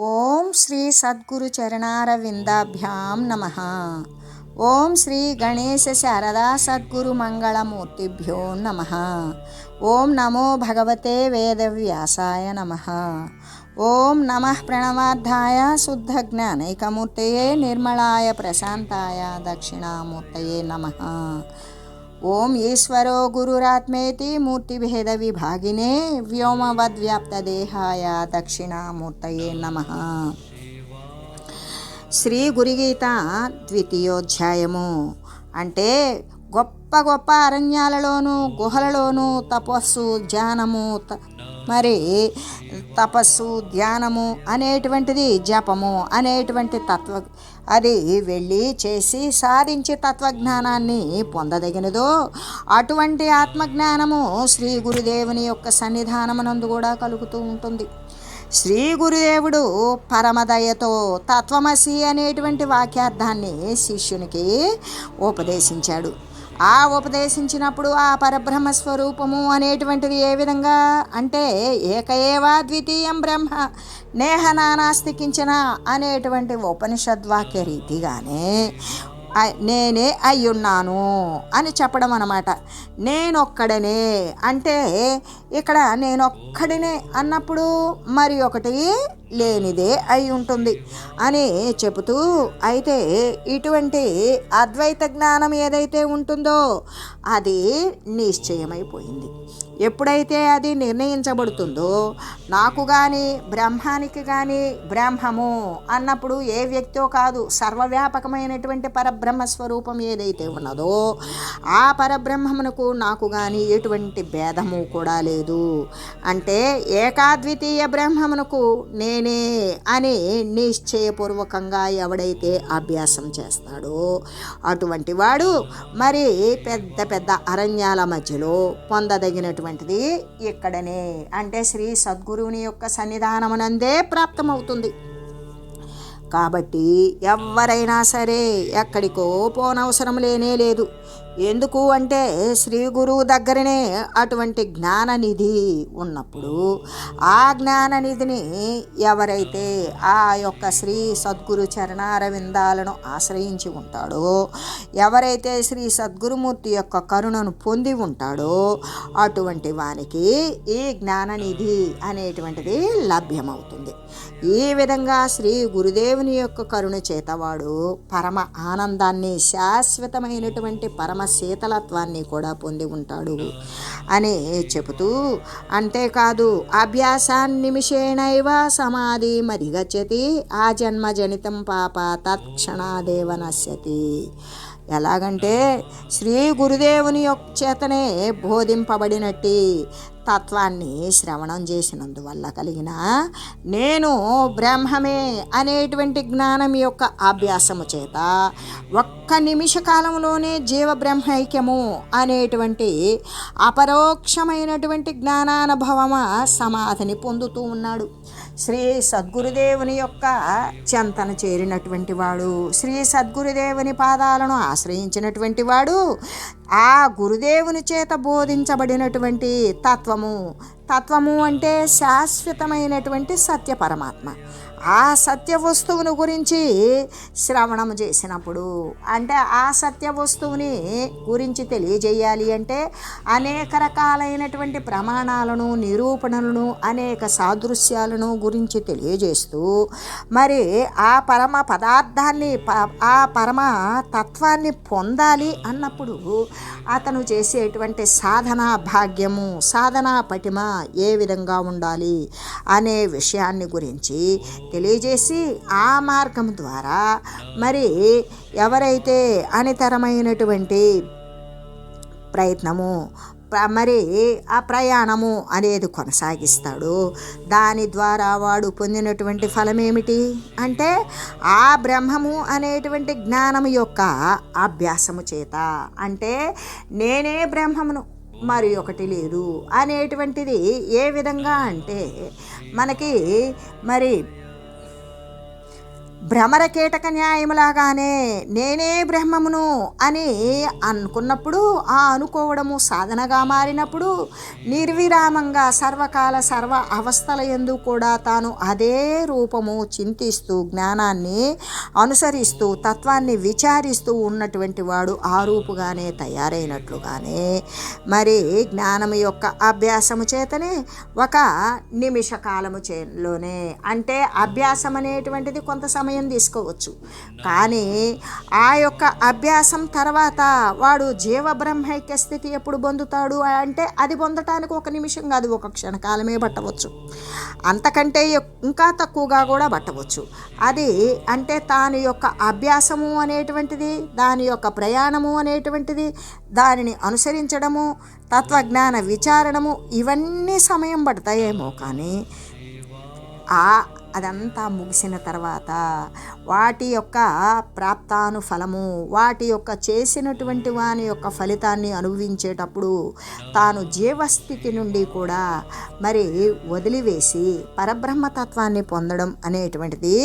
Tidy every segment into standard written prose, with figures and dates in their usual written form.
ఓం శ్రీ సద్గురు చరణారవిందాభ్యాం నమః. ఓం శ్రీ గణేశ శారదా సద్గురు మంగళమూర్తిభ్యో నమః. ఓం నమో భగవతే వేదవ్యాసాయ నమః. ఓం నమః ప్రణవార్థాయ శుద్ధ జ్ఞానైకమూర్తయే నిర్మలాయ ప్రశాంతాయ దక్షిణామూర్తయే నమః. ఓం ఈశ్వరో గురురాత్మేతి మూర్తిభేద విభాగినే వ్యోమవద్వ్యాప్తదేహాయ దక్షిణామూర్తయే నమః. శ్రీ గురుగీత ద్వితీయోధ్యాయము. అంటే గొప్ప గొప్ప అరణ్యాలలోనూ గుహలలోనూ తపస్సు ధ్యానము తపస్సు ధ్యానము అనేటువంటిది జపము అనేటువంటి అది వెళ్ళి చేసి సాధించి తత్వజ్ఞానాన్ని పొందదగినదో అటువంటి ఆత్మజ్ఞానము శ్రీ గురుదేవుని యొక్క సన్నిధానమునందు కూడా కలుగుతూ ఉంటుంది. శ్రీ గురుదేవుడు పరమదయతో తత్వమసి అనేటువంటి వాక్యార్థాన్ని శిష్యునికి ఉపదేశించాడు. ఆ ఉపదేశించినప్పుడు ఆ పరబ్రహ్మ స్వరూపము అనేటువంటిది ఏ విధంగా అంటే ఏకయేవా ద్వితీయం బ్రహ్మ నేహ నానాస్తి కించన అనేటువంటి ఉపనిషద్వాక్య రీతిగానే నేనే అయ్యున్నాను అని చెప్పడం అన్నమాట. నేనొక్కడనే అంటే ఇక్కడ నేనొక్కడినే అన్నప్పుడు మరి ఒకటి లేనిదే అయి ఉంటుంది అని చెబుతూ, అయితే ఇటువంటి అద్వైత జ్ఞానం ఏదైతే ఉంటుందో అది నిశ్చయమైపోయింది. ఎప్పుడైతే అది నిర్ణయించబడుతుందో నాకు కానీ బ్రహ్మానికి కానీ బ్రహ్మము అన్నప్పుడు ఏ వ్యక్తో కాదు, సర్వవ్యాపకమైనటువంటి పరబ్రహ్మ స్వరూపం ఏదైతే ఉన్నదో ఆ పరబ్రహ్మమునకు నాకు కానీ ఎటువంటి భేదము కూడా లేదు. అంటే ఏకాద్వితీయ బ్రహ్మమునకు నేనే అని నిశ్చయపూర్వకంగా ఎవడైతే అభ్యాసం చేస్తాడో అటువంటి వాడు మరి పెద్ద పెద్ద అరణ్యాల మధ్యలో పొందదగినటువంటిది ఇక్కడనే అంటే శ్రీ సద్గురువుని యొక్క సన్నిధానమునందే ప్రాప్తమవుతుంది. కాబట్టి ఎవరైనా సరే ఎక్కడికో పోనవసరం లేనే లేదు. ఎందుకు అంటే శ్రీ గురువు దగ్గరనే అటువంటి జ్ఞాననిధి ఉన్నప్పుడు ఆ జ్ఞాననిధిని ఎవరైతే ఆ యొక్క శ్రీ సద్గురు చరణారవిందాలను ఆశ్రయించి ఉంటాడో, ఎవరైతే శ్రీ సద్గురుమూర్తి యొక్క కరుణను పొంది ఉంటాడో అటువంటి వానికి ఈ జ్ఞాననిధి అనేటువంటిది లభ్యమవుతుంది. ఈ విధంగా శ్రీ గురుదేవుని యొక్క కరుణ చేతవాడు పరమ ఆనందాన్ని శాశ్వతమైనటువంటి పరమ శీతలత్వాన్ని కూడా పొంది ఉంటాడు అని చెబుతూ, అంతేకాదు అభ్యాసాన్నిమిషేణైవ సమాధి మధిగచ్చతి ఆ జన్మజనితం పాప తత్క్షణాదేవ నశ్యతి. ఎలాగంటే శ్రీ గురుదేవుని యొక్క చేతనే బోధింపబడినట్టి తత్వాన్ని శ్రవణం చేసినందువల్ల కలిగిన నేను బ్రహ్మమే అనేటువంటి జ్ఞానం యొక్క అభ్యాసము చేత ఒక్క నిమిష కాలంలోనే జీవబ్రహ్మైక్యము అనేటువంటి అపరోక్షమైనటువంటి జ్ఞానానుభవమ సమాధిని పొందుతూ ఉన్నాడు. శ్రీ సద్గురుదేవుని యొక్క చెంతన చేరినటువంటి వాడు, శ్రీ సద్గురుదేవుని పాదాలను ఆశ్రయించినటువంటి వాడు ఆ గురుదేవుని చేత బోధించబడినటువంటి తత్వము అంటే శాశ్వతమైనటువంటి సత్య పరమాత్మ. ఆ సత్య వస్తువును గురించి శ్రవణం చేసినప్పుడు అంటే ఆ సత్య వస్తువుని గురించి తెలియజేయాలి అంటే అనేక రకాలైనటువంటి ప్రమాణాలను నిరూపణలను అనేక సాదృశ్యాలను గురించి తెలియజేస్తూ మరి ఆ పరమ పదార్థాన్ని ఆ పరమ తత్వాన్ని పొందాలి అన్నప్పుడు అతను చేసేటువంటి సాధనా భాగ్యము సాధనా పటిమ ఏ విధంగా ఉండాలి అనే విషయాన్ని గురించి తెలియజేసి ఆ మార్గం ద్వారా మరి ఎవరైతే అనితరమైనటువంటి ప్రయత్నము మరి ఆ ప్రయాణము అనేది కొనసాగిస్తాడు, దాని ద్వారా వాడు పొందినటువంటి ఫలం ఏమిటి అంటే ఆ బ్రహ్మము అనేటువంటి జ్ఞానము యొక్క అభ్యాసము చేత అంటే నేనే బ్రహ్మమును మరి ఒకటి లేదు అనేటువంటిది ఏ విధంగా అంటే మనకి మరి భ్రమర కీటక న్యాయములాగానే నేనే బ్రహ్మమును అని అనుకున్నప్పుడు, ఆ అనుకోవడము సాధనగా మారినప్పుడు నిర్విరామంగా సర్వకాల సర్వ అవస్థల యందు కూడా తాను అదే రూపము చింతిస్తూ జ్ఞానాన్ని అనుసరిస్తూ తత్వాన్ని విచారిస్తూ ఉన్నటువంటి వాడు ఆ రూపుగానే తయారైనట్లుగానే మరి జ్ఞానము యొక్క అభ్యాసము చేతనే ఒక నిమిష కాలము లోనే, అంటే అభ్యాసం అనేటువంటిది కొంత సమయం తీసుకోవచ్చు, కానీ ఆ యొక్క అభ్యాసం తర్వాత వాడు జీవబ్రహ్మైక్య స్థితి ఎప్పుడు పొందుతాడు అంటే అది పొందటానికి ఒక నిమిషం కాదు, ఒక క్షణకాలమే పట్టవచ్చు, అంతకంటే ఇంకా తక్కువగా కూడా పట్టవచ్చు. అది అంటే దాని యొక్క అభ్యాసము అనేటువంటిది, దాని యొక్క ప్రయాణము అనేటువంటిది, దానిని అనుసరించడము, తత్వజ్ఞాన విచారణము, ఇవన్నీ సమయం పడతాయేమో, కానీ అదంతా ముగిసిన తర్వాత వాటి యొక్క ప్రాప్తానుఫలము, వాటి యొక్క చేసినటువంటి వాని యొక్క ఫలితాన్ని అనుభవించేటప్పుడు తాను జీవస్థితి నుండి కూడా మరి వదిలివేసి పరబ్రహ్మతత్వాన్ని పొందడం అనేటువంటిది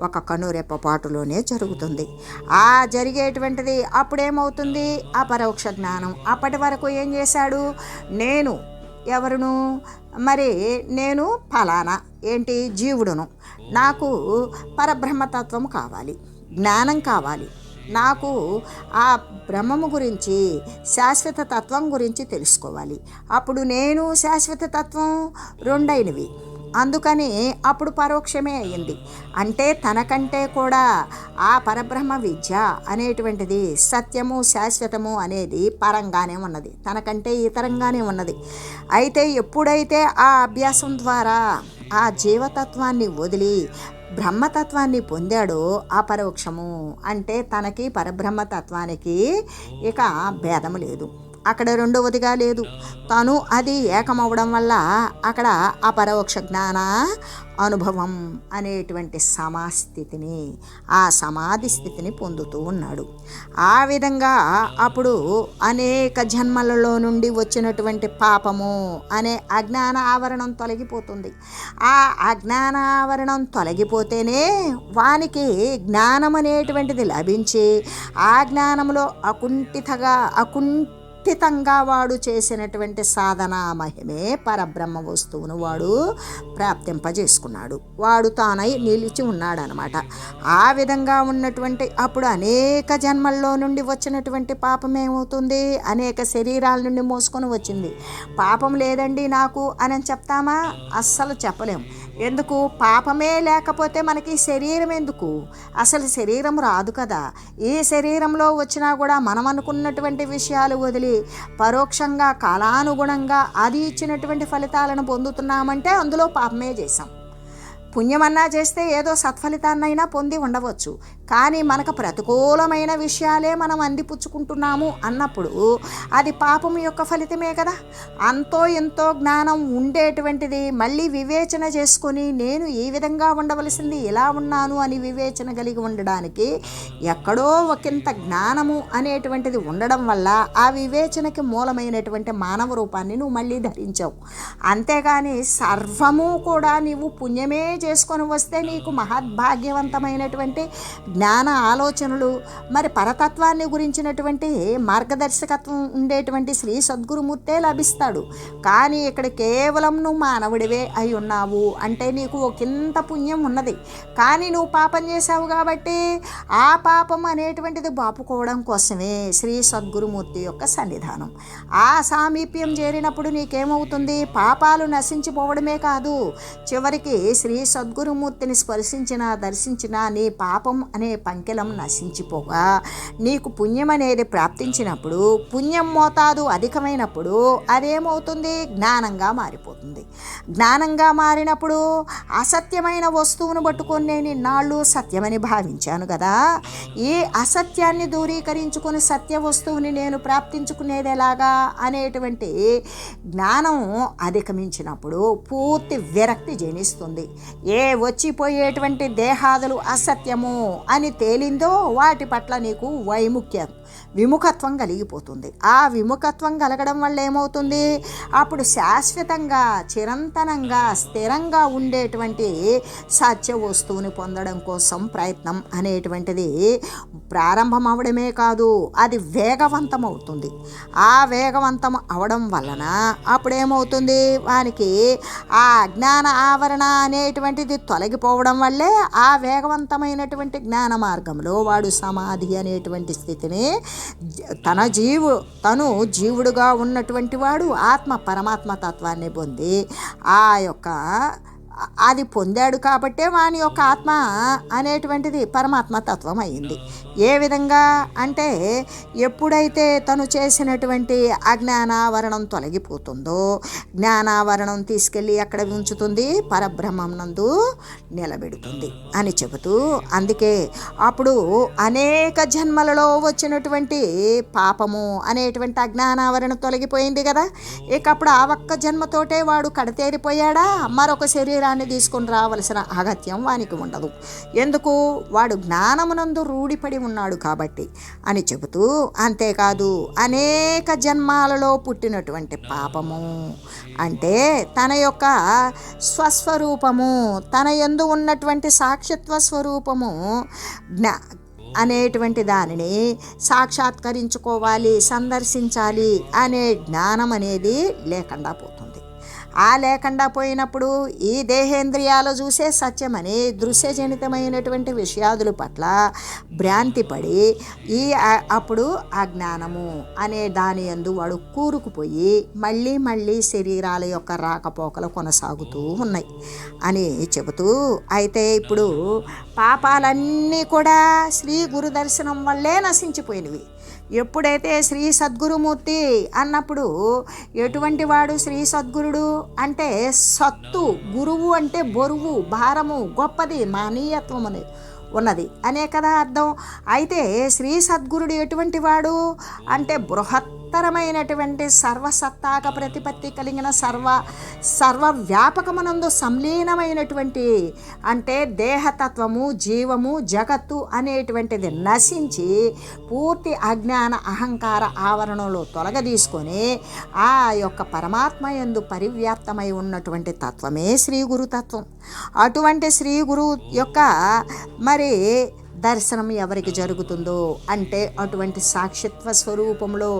ఒక కనురెప్పపాటులోనే జరుగుతుంది. ఆ జరిగేటువంటిది అప్పుడేమవుతుంది? అపరోక్ష జ్ఞానం. అప్పటి వరకు ఏం చేశాడు? నేను ఎవరును? మరి నేను ఫలానా ఏంటి జీవుడును, నాకు పరబ్రహ్మతత్వం కావాలి, జ్ఞానం కావాలి, నాకు ఆ బ్రహ్మము గురించి శాశ్వత తత్వం గురించి తెలుసుకోవాలి. అప్పుడు నేను శాశ్వత తత్వం రెండైనవి, అందుకని అప్పుడు పరోక్షమే అయ్యింది. అంటే తనకంటే కూడా ఆ పరబ్రహ్మ విద్య అనేటువంటిది సత్యము శాశ్వతము అనేది పరంగానే ఉన్నది, తనకంటే ఇతరంగానే ఉన్నది. అయితే ఎప్పుడైతే ఆ అభ్యాసం ద్వారా ఆ జీవతత్వాన్ని వదిలి బ్రహ్మతత్వాన్ని పొందాడో అపరోక్షము, అంటే తనకి పరబ్రహ్మతత్వానికి ఇక భేదము లేదు, అక్కడ రెండవదిగా లేదు, తను అది ఏకమవడం వల్ల అక్కడ అపరోక్ష జ్ఞాన అనుభవం అనేటువంటి సమాస్థితిని, ఆ సమాధి స్థితిని పొందుతూ ఉన్నాడు. ఆ విధంగా అప్పుడు అనేక జన్మలలో నుండి వచ్చినటువంటి పాపము అనే అజ్ఞాన ఆవరణం తొలగిపోతుంది. ఆ అజ్ఞాన ఆవరణం తొలగిపోతేనే వానికి జ్ఞానం అనేటువంటిది లభించి ఆ జ్ఞానంలో అకుంఠితంగా వాడు చేసినటువంటి సాధనా మహిమే పరబ్రహ్మ వస్తువును వాడు ప్రాప్తింపజేసుకున్నాడు, వాడు తానై నిలిచి ఉన్నాడనమాట. ఆ విధంగా ఉన్నటువంటి అప్పుడు అనేక జన్మల్లో నుండి వచ్చినటువంటి పాపం ఏమవుతుంది? అనేక శరీరాల నుండి మోసుకొని వచ్చింది. పాపం లేదండి నాకు అని చెప్తామా? అస్సలు చెప్పలేం. ఎందుకు? పాపమే లేకపోతే మనకి శరీరం ఎందుకు? అసలు శరీరం రాదు కదా. ఈ శరీరంలో వచ్చినా కూడా మనం అనుకున్నటువంటి విషయాలు వదిలి పరోక్షంగా కాలానుగుణంగా అది ఇచ్చినటువంటి ఫలితాలను పొందుతున్నామంటే అందులో పాపమే చేశాం. పుణ్యమన్నా చేస్తే ఏదో సత్ఫలితాన్నైనా పొంది ఉండవచ్చు, కానీ మనకు ప్రతికూలమైన విషయాలే మనం అందిపుచ్చుకుంటున్నాము అన్నప్పుడు అది పాపం యొక్క ఫలితమే కదా. అంతో ఎంతో జ్ఞానం ఉండేటువంటిది మళ్ళీ వివేచన చేసుకొని నేను ఈ విధంగా ఉండవలసింది ఇలా ఉన్నాను అని వివేచన కలిగి ఉండడానికి ఎక్కడో ఒకంత జ్ఞానము అనేటువంటిది ఉండడం వల్ల ఆ వివేచనకి మూలమైనటువంటి మానవ రూపాన్ని నువ్వు మళ్ళీ ధరించావు. అంతేగాని సర్వము కూడా నీవు పుణ్యమే చేసుకొని వస్తే నీకు మహద్భాగ్యవంతమైనటువంటి జ్ఞాన ఆలోచనలు, మరి పరతత్వాన్ని గురించినటువంటి మార్గదర్శకత్వం ఉండేటువంటి శ్రీ సద్గురుమూర్తే లభిస్తాడు. కానీ ఇక్కడ కేవలం నువ్వు మానవుడివే అయి ఉన్నావు అంటే నీకు ఒకంత పుణ్యం ఉన్నది, కానీ నువ్వు పాపం చేశావు కాబట్టి ఆ పాపం అనేటువంటిది బాపుకోవడం కోసమే శ్రీ సద్గురుమూర్తి యొక్క సన్నిధానం. ఆ సామీప్యం చేరినప్పుడు నీకేమవుతుంది? పాపాలు నశించిపోవడమే కాదు, చివరికి శ్రీ సద్గురుమూర్తిని స్పర్శించినా దర్శించినా నీ పాపం అనే పంకెలం నశించిపోగా నీకు పుణ్యం అనేది ప్రాప్తించినప్పుడు, పుణ్యం మోతాదు అధికమైనప్పుడు అదేమవుతుంది? జ్ఞానంగా మారిపోతుంది. జ్ఞానంగా మారినప్పుడు అసత్యమైన వస్తువును పట్టుకొని నేను ఇన్నాళ్ళు సత్యమని భావించాను కదా, ఈ అసత్యాన్ని దూరీకరించుకొని సత్య వస్తువుని నేను ప్రాప్తించుకునేది ఎలాగా అనేటువంటి జ్ఞానం అధిగమించినప్పుడు పూర్తి విరక్తి జనిస్తుంది. ఏ వచ్చిపోయేటువంటి దేహాదులు అసత్యము అని తేలిందో వాటి పట్ల నీకు విముఖత్వం కలిగిపోతుంది. ఆ విముఖత్వం కలగడం వల్ల ఏమవుతుంది, అప్పుడు శాశ్వతంగా చిరంతనంగా స్థిరంగా ఉండేటువంటి సత్య వస్తువుని పొందడం కోసం ప్రయత్నం అనేటువంటిది ప్రారంభం అవడమే కాదు, అది వేగవంతం అవుతుంది. ఆ వేగవంతం అవడం వలన అప్పుడేమవుతుంది, వానికి ఆ అజ్ఞాన ఆవరణ అనేటువంటిది తొలగిపోవడం వల్లే ఆ వేగవంతమైనటువంటి జ్ఞాన మార్గంలో వాడు సమాధి అనేటువంటి స్థితిని తను జీవుడుగా ఉన్నటువంటి వాడు పరమాత్మ తత్వాన్ని పొంది ఆ యొక్క అది పొందాడు కాబట్టే వాని యొక్క ఆత్మ అనేటువంటిది పరమాత్మ తత్వం అయింది. ఏ విధంగా అంటే ఎప్పుడైతే తను చేసినటువంటి అజ్ఞానావరణం తొలగిపోతుందో జ్ఞానావరణం తీసుకెళ్ళి అక్కడ ఉంచుతుంది, పరబ్రహ్మం నందు నిలబెడుతుంది అని చెబుతూ, అందుకే అప్పుడు అనేక జన్మలలో వచ్చినటువంటి పాపము అనేటువంటి అజ్ఞానావరణ తొలగిపోయింది కదా. ఇక అప్పుడు ఆ ఒక్క జన్మతోటే వాడు కడతేరిపోయాడా, మరొక శరీరాన్ని తీసుకొని రావలసిన అగత్యం వానికి ఉండదు. ఎందుకు, వాడు జ్ఞానమునందు రూఢిపడి ఉన్నాడు కాబట్టి అని చెబుతూ, అంతేకాదు అనేక జన్మాలలో పుట్టినటువంటి పాపము అంటే తన యొక్క స్వస్వరూపము, తన యందు ఉన్నటువంటి సాక్షిత్వ స్వరూపము అనేటువంటి దానిని సాక్షాత్కరించుకోవాలి, సందర్శించాలి అనే జ్ఞానం అనేది లేకుండా పోతుంది. ఆ లేకుండా పోయినప్పుడు ఈ దేహేంద్రియాలు చూసే సత్యమని దృశ్యజనితమైనటువంటి విషయాదుల పట్ల భ్రాంతి పడి అప్పుడు అజ్ఞానము అనే దాని యందు వాడు కూరుకుపోయి మళ్ళీ శరీరాల యొక్క రాకపోకలు కొనసాగుతూ ఉన్నాయి అని చెబుతూ, అయితే ఇప్పుడు పాపాలన్నీ కూడా శ్రీ గురు దర్శనం వల్లే నశించిపోయినవి. ఎప్పుడైతే శ్రీ సద్గురుమూర్తి అన్నప్పుడు ఎటువంటి వాడు శ్రీ సద్గురుడు అంటే సత్తు, గురువు అంటే బరువు, భారము, గొప్పది, మహనీయత్వం అనేది ఉన్నది అనే కదా అర్థం. అయితే శ్రీ సద్గురుడు ఎటువంటి వాడు అంటే బృహత్తరమైనటువంటి సర్వసత్తాక ప్రతిపత్తి కలిగిన సర్వవ్యాపకమునందు సంలీనమైనటువంటి అంటే దేహతత్వము, జీవము, జగత్తు అనేటువంటిది నశించి పూర్తి అజ్ఞాన అహంకార ఆవరణలో తొలగదీసుకొని ఆ యొక్క పరమాత్మ యందు పరివ్యాప్తమై ఉన్నటువంటి తత్వమే శ్రీ గురుతత్వం. అటువంటి శ్రీ గురు యొక్క మరి దర్శనం ఎవరికి జరుగుతుందో అంటే అటువంటి సాక్షిత్వ స్వరూపంలో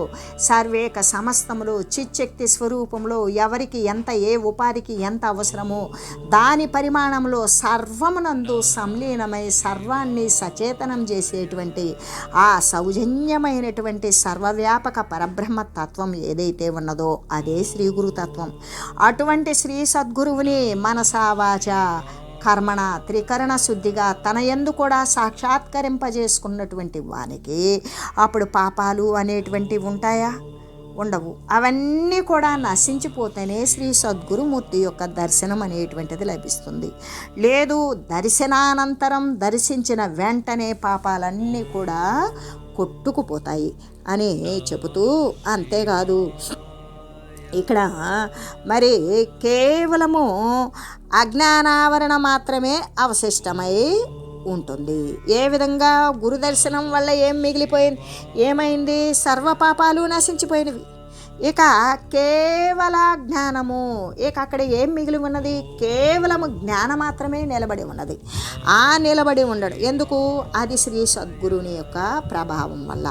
సర్వేక సమస్తములో చిచ్చక్తి స్వరూపంలో ఎవరికి ఎంత ఏ ఉపాధికి ఎంత అవసరమో దాని పరిమాణంలో సర్వమునందు సంలీనమై సర్వాన్ని సచేతనం చేసేటువంటి ఆ సౌజన్యమైనటువంటి సర్వవ్యాపక పరబ్రహ్మ తత్వం ఏదైతే ఉన్నదో అదే శ్రీ గురుతత్వం. అటువంటి శ్రీ సద్గురువుని మనసా వాచా కర్మణ త్రికరణ శుద్ధిగా తన యందు కూడా సాక్షాత్కరింపజేసుకున్నటువంటి వానికి అప్పుడు పాపాలు అనేటువంటివి ఉంటాయా? ఉండవు. అవన్నీ కూడా నశించిపోతేనే శ్రీ సద్గురుమూర్తి యొక్క దర్శనం అనేటువంటిది లభిస్తుంది. లేదు, దర్శనానంతరం దర్శించిన వెంటనే పాపాలన్నీ కూడా కొట్టుకుపోతాయి అని చెబుతూ, అంతేకాదు ఇక్కడ మరి కేవలము అజ్ఞానావరణ మాత్రమే అవశిష్టమై ఉంటుంది. ఏ విధంగా గురుదర్శనం వల్ల ఏమైంది, సర్వ పాపాలు నశించిపోయినవి. ఇక కేవల జ్ఞానము, ఇక అక్కడ ఏం మిగిలి ఉన్నది, కేవలము జ్ఞానం మాత్రమే నిలబడి ఉన్నది. ఆ నిలబడి ఉండడు ఎందుకు, అది శ్రీ సద్గురుని యొక్క ప్రభావం వల్ల,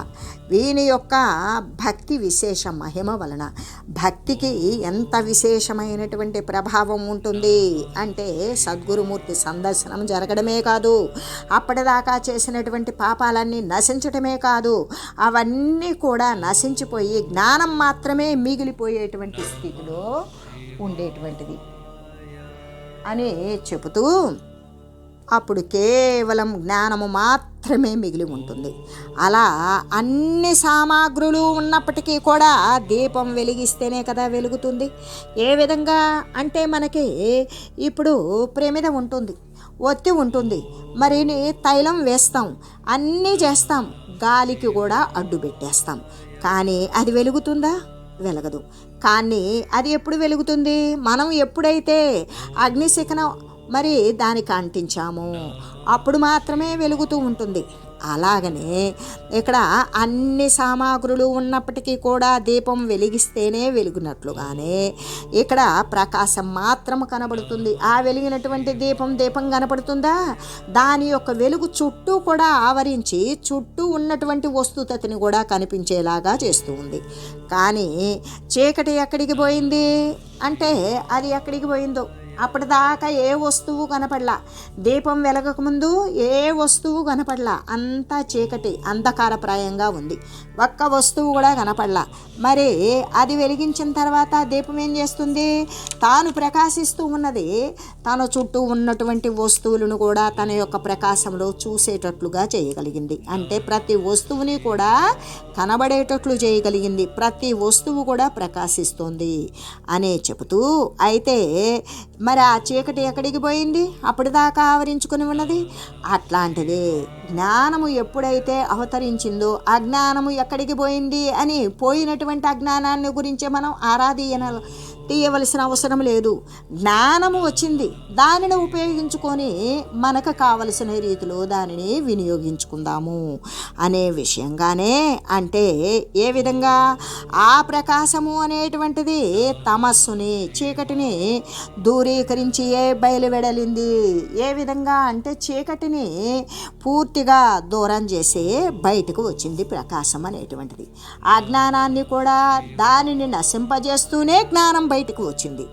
వీని యొక్క భక్తి విశేష మహిమ వలన. భక్తికి ఎంత విశేషమైనటువంటి ప్రభావం ఉంటుంది అంటే సద్గురుమూర్తి సందర్శనం జరగడమే కాదు, అప్పటిదాకా చేసినటువంటి పాపాలన్నీ నశించటమే కాదు, అవన్నీ కూడా నశించిపోయి జ్ఞానం మాత్రమే మిగిలిపోయేటువంటి స్థితిలో ఉండేటువంటిది అని చెబుతూ, అప్పుడు కేవలం జ్ఞానము మాత్రమే మిగిలి ఉంటుంది. అలా అన్ని సామాగ్రులు ఉన్నప్పటికీ కూడా దీపం వెలిగిస్తేనే కదా వెలుగుతుంది. ఏ విధంగా అంటే మనకి ఇప్పుడు ప్రమిద ఉంటుంది, ఒత్తి ఉంటుంది, మరి తైలం వేస్తాం, అన్నీ చేస్తాం, గాలికి కూడా అడ్డు పెట్టేస్తాం, కానీ అది వెలుగుతుందా? వెలగదు. కానీ అది ఎప్పుడు వెలుగుతుంది, మనం ఎప్పుడైతే అగ్నిశిఖను మరి దానికి అంటించాము, అప్పుడు మాత్రమే వెలుగుతూ ఉంటుంది. అలాగనే ఇక్కడ అన్ని సామాగ్రులు ఉన్నప్పటికీ కూడా దీపం వెలిగిస్తేనే వెలుగునట్లుగానే ఇక్కడ ప్రకాశం మాత్రం కనబడుతుంది. ఆ వెలిగినటువంటి దీపం కనపడుతుందా, దాని యొక్క వెలుగు చుట్టూ కూడా ఆవరించి చుట్టూ ఉన్నటువంటి వస్తుతని కూడా కనిపించేలాగా చేస్తూ ఉంది. కానీ చీకటి ఎక్కడికి పోయింది అంటే అది ఎక్కడికి పోయిందో అప్పటిదాకా ఏ వస్తువు కనపడలా, దీపం వెలగకముందు ఏ వస్తువు కనపడలా, అంతా చీకటి అంధకారప్రాయంగా ఉంది, ఒక్క వస్తువు కూడా కనపడలా. మరి అది వెలిగించిన తర్వాత దీపం ఏం చేస్తుంది, తాను ప్రకాశిస్తూ ఉన్నది తన చుట్టూ ఉన్నటువంటి వస్తువులను కూడా తన యొక్క ప్రకాశంలో చూసేటట్లుగా చేయగలిగింది. అంటే ప్రతి వస్తువుని కూడా కనబడేటట్లు చేయగలిగింది, ప్రతి వస్తువు కూడా ప్రకాశిస్తుంది అనే చెబుతూ, అయితే మరి ఆ చీకటి ఎక్కడికి పోయింది, అప్పటిదాకా ఆవరించుకుని ఉన్నది. అట్లాంటిది జ్ఞానము ఎప్పుడైతే అవతరించిందో అజ్ఞానము ఎక్కడికి పోయింది అని పోయినటువంటి అజ్ఞానాన్ని గురించి మనం తీయవలసిన అవసరం లేదు. జ్ఞానము వచ్చింది, దానిని ఉపయోగించుకొని మనకు కావలసిన రీతిలో దానిని వినియోగించుకుందాము అనే విషయంగానే, అంటే ఏ విధంగా ఆ ప్రకాశము అనేటువంటిది తమస్సుని చీకటిని దూరీకరించి బయలువెడలింది. ఏ విధంగా అంటే చీకటిని పూర్తిగా దూరం చేసి బయటకు వచ్చింది ప్రకాశం అనేటువంటిది. ఆ జ్ఞానాన్ని కూడా దానిని నశింపజేస్తూనే జ్ఞానం బయటకు వచ్చింది.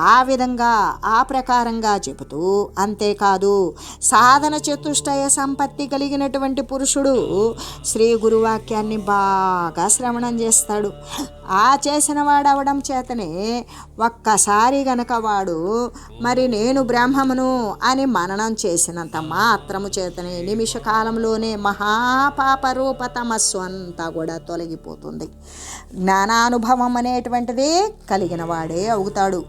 ఆ విధంగా ఆ ప్రకారంగా చెబుతూ, అంతేకాదు సాధన చతుష్టయ సంపత్తి కలిగినటువంటి పురుషుడు శ్రీ గురువాక్యాన్ని బాగా శ్రవణం చేస్తాడు. ఆ చేసిన వాడు అవడం చేతనే ఒక్కసారి గనక వాడు మరి నేను బ్రహ్మమును అని మననం చేసినంత మాత్రము చేతనే నిమిష కాలంలోనే మహాపాప రూప తమస్సు అంతా కూడా తొలగిపోతుంది. జ్ఞానానుభవం అనేటువంటిది కలిగిన వాడే అవుతాడు.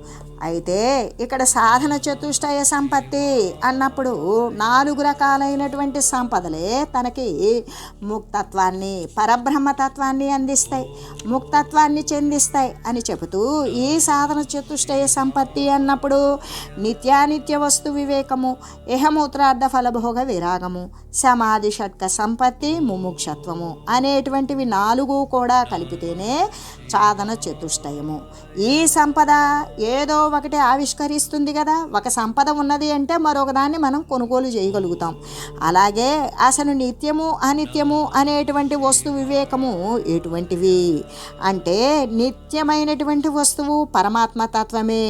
అయితే ఇక్కడ సాధన చతుష్టయ సంపత్తి అన్నప్పుడు 4 రకాలైనటువంటి సంపదలే తనకి ముక్తత్వాన్ని పరబ్రహ్మతత్వాన్ని అందిస్తాయి, ముక్తత్వాన్ని చెందిస్తాయి అని చెబుతూ, ఈ సాధన చతుష్టయ సంపత్తి అన్నప్పుడు నిత్యానిత్య వస్తు వివేకము, ఇహమూత్రార్థ ఫలభోగ విరాగము, సమాధి షట్క సంపత్తి, ముముక్షత్వము అనేటువంటివి 4 కూడా కలిపితేనే సాధన చతుష్టయము. ఈ సంపద ఏదో ఒకటి ఆవిష్కరిస్తుంది కదా, ఒక సంపద ఉన్నది అంటే మరొక దాన్ని మనం కొనుగోలు చేయగలుగుతాం. అలాగే అసలు నిత్యము అనిత్యము అనేటువంటి వస్తు వివేకము ఎటువంటివి అంటే, నిత్యమైనటువంటి వస్తువు పరమాత్మ తత్వమే,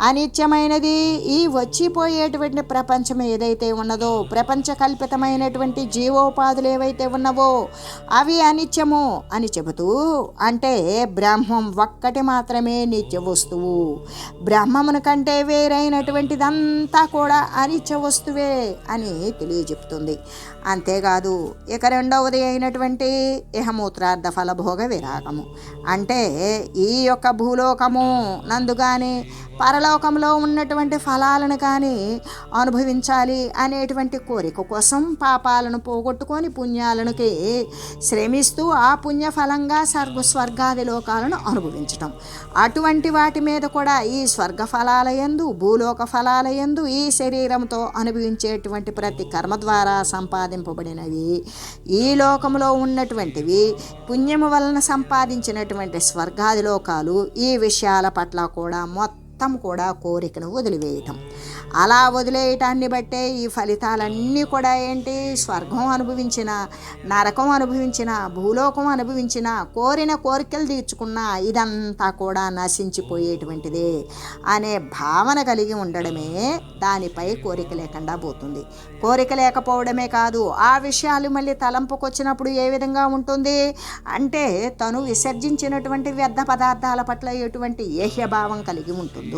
అనిత్యమైనది ఈ వచ్చిపోయేటువంటి ప్రపంచం ఏదైతే ఉన్నదో, ప్రపంచ కల్పితమైనటువంటి జీవోపాధులు ఏవైతే ఉన్నవో అవి అనిత్యము అని చెబుతూ, అంటే బ్రహ్మం ఒక్కటి మాత్రమే నిత్య వస్తువు, బ్రహ్మమును కంటే వేరైనటువంటిదంతా కూడా అనిత్య వస్తువే అని తెలియజెప్తుంది. అంతేకాదు ఇక రెండవది అయినటువంటి ఇహమూత్రార్థ ఫలభోగ విరాగము, అంటే ఈ యొక్క భూలోకము నందు కానీ పరలోకంలో ఉన్నటువంటి ఫలాలను కానీ అనుభవించాలి అనేటువంటి కోరిక కోసం పాపాలను పోగొట్టుకొని పుణ్యాలనుకి శ్రమిస్తూ ఆ పుణ్యఫలంగా స్వర్గాది లోకాలను అనుభవించటం. అటువంటి వాటి మీద కూడా ఈ స్వర్గ ఫలాలయందు భూలోక ఫలాలయందు ఈ శరీరంతో అనుభవించేటువంటి ప్రతి కర్మ ద్వారా సంపాదింపబడినవి, ఈ లోకంలో ఉన్నటువంటివి పుణ్యము వలన సంపాదించినటువంటి స్వర్గాది లోకాలు, ఈ విషయాల పట్ల కూడా మొత్తం కూడా కోరికను వదిలివేయటం. అలా వదిలేయటాన్ని బట్టే ఈ ఫలితాలన్నీ కూడా ఏంటి, స్వర్గం అనుభవించిన, నరకం అనుభవించిన, భూలోకం అనుభవించిన, కోరిన కోరికలు తీర్చుకున్న ఇదంతా కూడా నశించిపోయేటువంటిదే అనే భావన కలిగి ఉండడమే దానిపై కోరిక లేకుండా పోతుంది. కోరిక లేకపోవడమే కాదు, ఆ విషయాలు మళ్ళీ తలంపుకొచ్చినప్పుడు ఏ విధంగా ఉంటుంది అంటే, తను విసర్జించినటువంటి వ్యర్థ పదార్థాల పట్ల ఎటువంటి ఏహ్యభావం కలిగి ఉంటుందో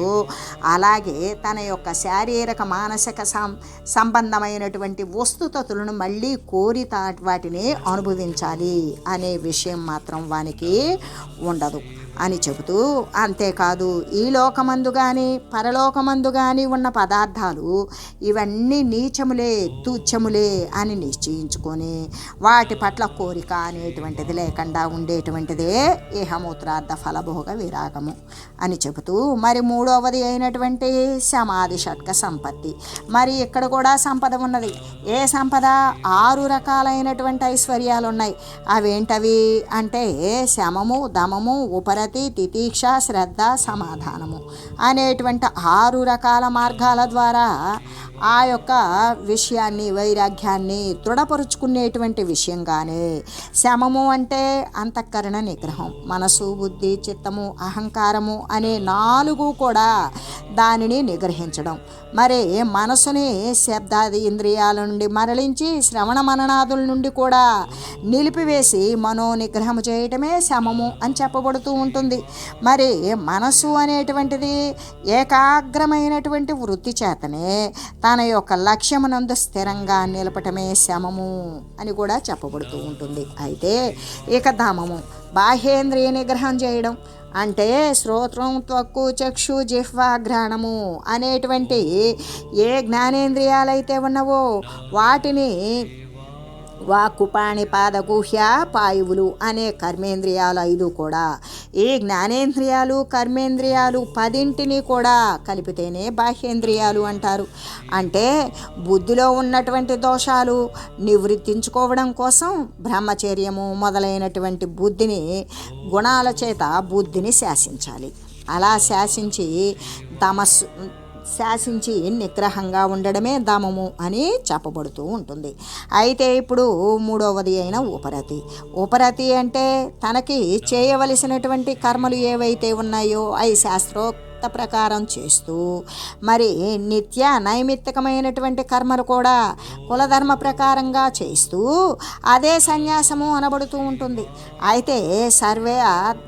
అలాగే తన యొక్క శారీరక మానసిక సంబంధమైనటువంటి వస్తుతతులను మళ్ళీ కోరి వాటిని అనుభవించాలి అనే విషయం మాత్రం వానికి ఉండదు. అని చెబుతూ, అంతేకాదు ఈ లోకమందు కానీ పరలోకమందు కానీ ఉన్న పదార్థాలు ఇవన్నీ నీచములే, తుచ్చములే అని నిశ్చయించుకొని వాటి పట్ల కోరిక అనేటువంటిది లేకుండా ఉండేటువంటిదే ఇహమూత్రార్థ ఫలభోగ విరాగము అని చెబుతూ, మరి మూడవది అయినటువంటి సమాధి షట్క సంపత్తి. మరి ఇక్కడ కూడా సంపద ఉన్నది. ఏ సంపద? 6 రకాలైనటువంటి ఐశ్వర్యాలు ఉన్నాయి. అవేంటవి అంటే శమము, దమము, ఉపరతి, తితీక్ష, శ్రద్ధ, సమాధానము అనేటువంటి 6 రకాల మార్గాల ద్వారా ఆ యొక్క విషయాన్ని, వైరాగ్యాన్ని దృఢపరుచుకునేటువంటి విషయంగానే శమము అంటే అంతఃకరణ నిగ్రహం, మనసు, బుద్ధి, చిత్తము, అహంకారము అనే 4 కూడా దానిని నిగ్రహించడం. మరి మనసుని శబ్దాది ఇంద్రియాల నుండి మరలించి శ్రవణ మననాదుల నుండి కూడా నిలిపివేసి మనోనిగ్రహం చేయటమే శమము అని చెప్పబడుతూ ఉంటుంది. మరి మనసు అనేటువంటిది ఏకాగ్రమైనటువంటి వృత్తి చేతనే తన యొక్క లక్ష్యమునందు స్థిరంగా నిలపటమే శమము అని కూడా చెప్పబడుతూ ఉంటుంది. అయితే ఇక దమము బాహ్యేంద్రియ నిగ్రహం చేయడం అంటే శ్రోత్రం, త్వక్కు, చక్షు, జిహ్వ, ఘ్రాణము అనేటువంటి ఏ జ్ఞానేంద్రియాలైతే ఉన్నవో వాటిని వాక్కు, పాణి, పాద, గుహ్య, పాయువులు అనే కర్మేంద్రియాలు 5 కూడా, ఈ జ్ఞానేంద్రియాలు, కర్మేంద్రియాలు 10 కూడా కలిపితేనే బాహ్యేంద్రియాలు అంటారు. అంటే బుద్ధిలో ఉన్నటువంటి దోషాలు నివృత్తించుకోవడం కోసం బ్రహ్మచర్యము మొదలైనటువంటి బుద్ధిని, గుణాల చేత బుద్ధిని శాసించాలి. అలా శాసించి నిగ్రహంగా ఉండడమే దమము అని చెప్పబడుతూ ఉంటుంది. అయితే ఇప్పుడు మూడవది అయిన ఉపరతి అంటే తనకి చేయవలసినటువంటి కర్మలు ఏవైతే ఉన్నాయో అవి శాస్త్రోక్త ప్రకారం చేస్తూ, మరి నిత్య నైమిత్తికమైనటువంటి కర్మలు కూడా కులధర్మ ప్రకారంగా చేస్తూ అదే సన్యాసము అనబడుతూ ఉంటుంది. అయితే సర్వే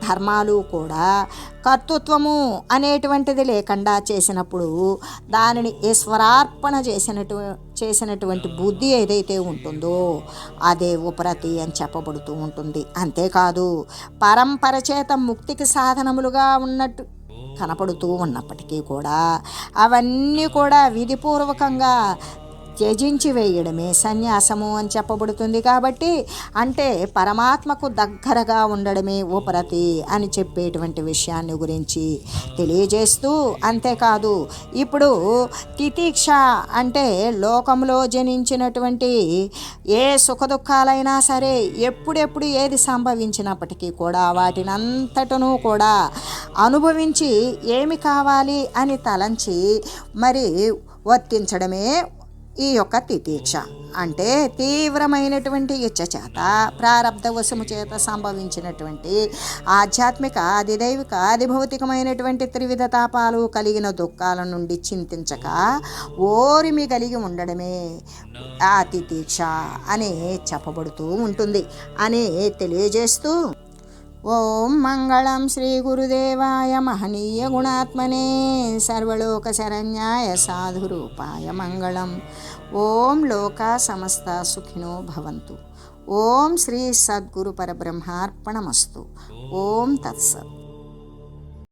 ధర్మాలు కూడా కర్తృత్వము అనేటువంటిది లేకుండా చేసినప్పుడు దానిని ఈశ్వరార్పణ చేసినటువంటి బుద్ధి ఏదైతే ఉంటుందో అదే ఉపరతి అని చెప్పబడుతూ ఉంటుంది. అంతేకాదు పరంపర చేత ముక్తికి సాధనములుగా ఉన్నట్టు కనపడుతూ ఉన్నప్పటికీ కూడా అవన్నీ కూడా విధిపూర్వకంగా త్యజించి వేయడమే సన్యాసము అని చెప్పబడుతుంది. కాబట్టి అంటే పరమాత్మకు దగ్గరగా ఉండడమే ఉపరతి అని చెప్పేటువంటి విషయాన్ని గురించి తెలియజేస్తూ, అంతేకాదు ఇప్పుడు తితీక్ష అంటే లోకంలో జనించినటువంటి ఏ సుఖదుఖాలైనా సరే ఎప్పుడెప్పుడు ఏది సంభవించినప్పటికీ కూడా వాటినంతటను కూడా అనుభవించి ఏమి కావాలి అని తలంచి మరి వర్తించడమే ఈ యొక్క తితీక్ష. అంటే తీవ్రమైనటువంటి ఇచ్చ చేత, ప్రారబ్ధ వశము చేత సంభవించినటువంటి ఆధ్యాత్మిక, అధిదైవిక, అధిభౌతికమైనటువంటి త్రివిధ తాపాలు కలిగిన దుఃఖాల నుండి చింతించక ఓరిమి కలిగి ఉండడమే ఆ తితీక్ష అని చెప్పబడుతూ ఉంటుంది అని తెలియజేస్తూ, ఓం మంగళం శ్రీ గురుదేవాయ మహనీయ గుణాత్మనే సర్వలోక శరణ్యాయ సాధురూపాయ మంగళం. ఓం లోకా సమస్త సుఖినో భవంతు. ఓం శ్రీ సద్గురు పరబ్రహ్మార్పణమస్తు. ఓం తత్సత్.